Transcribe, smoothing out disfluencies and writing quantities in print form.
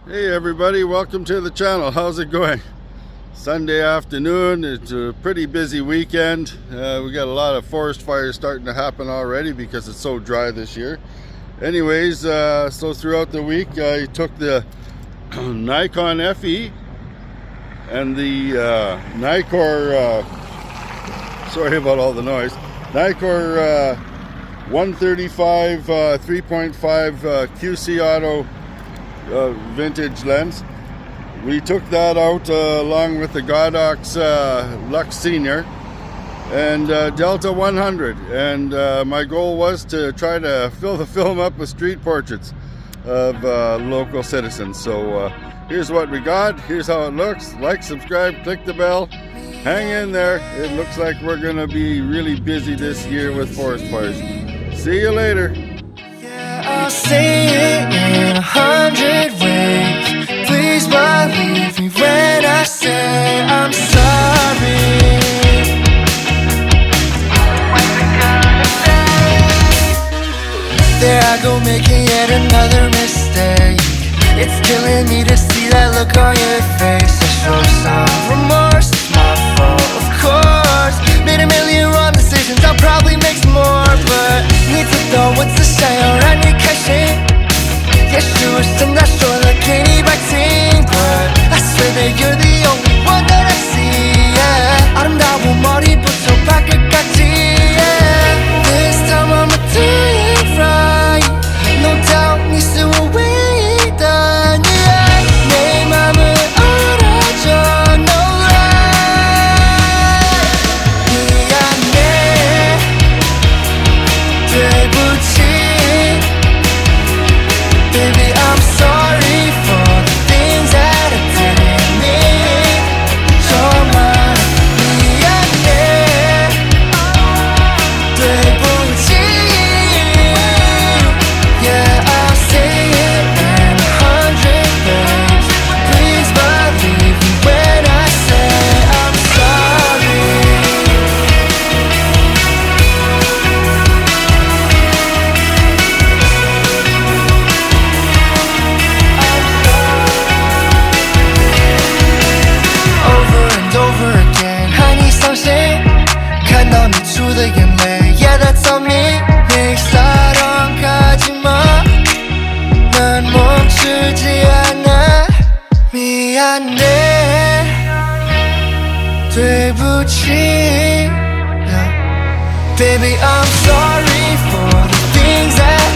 Hey everybody, welcome to the channel. How's it going? Sunday afternoon. It's a pretty busy weekend. We got a lot of forest fires starting to happen already because it's so dry this year. Anyways, so throughout the week I took the Nikon FE and the Nikon, sorry about all the noise, Nikon 135 3.5 QC Auto vintage lens. We took that out along with the Godox Lux Senior and Delta 100, and my goal was to try to fill the film up with street portraits of local citizens. So here's what we got, here's how it looks. Like, subscribe, click the bell, hang in there. It looks like we're gonna be really busy this year with forest fires. See you later. I'll say it in 100 ways. Please believe me when I say I'm sorry. There I go making yet another mistake. It's killing me to see that look on your face. I show some remorse, it's my fault, of course. Made a million wrong decisions, I'll probably make some more, but need to know what's the shine around your cashing. Yes, sure, I'm not sure that 괜히 밝힌 but I swear that you're the only one that I see, yeah. 아름다운 머리부터 발끝까지, yeah. This time I'ma do it right. No doubt 네 수위단, yeah. 내 맘을 알아줘, no lie. 미안해, 되부지. Baby, I'm sorry for the things that I didn't mean. 정말 미안해, 되부지. Yeah, I'll say it in 100 ways. Please believe me when I say I'm sorry. Over and over again I need something 看到你出的眼泪 Yeah, that's on me. 내 사랑 가지마. 난 멈추지 않아. 미안해, 되부지. Yeah. Baby, I'm sorry for the things that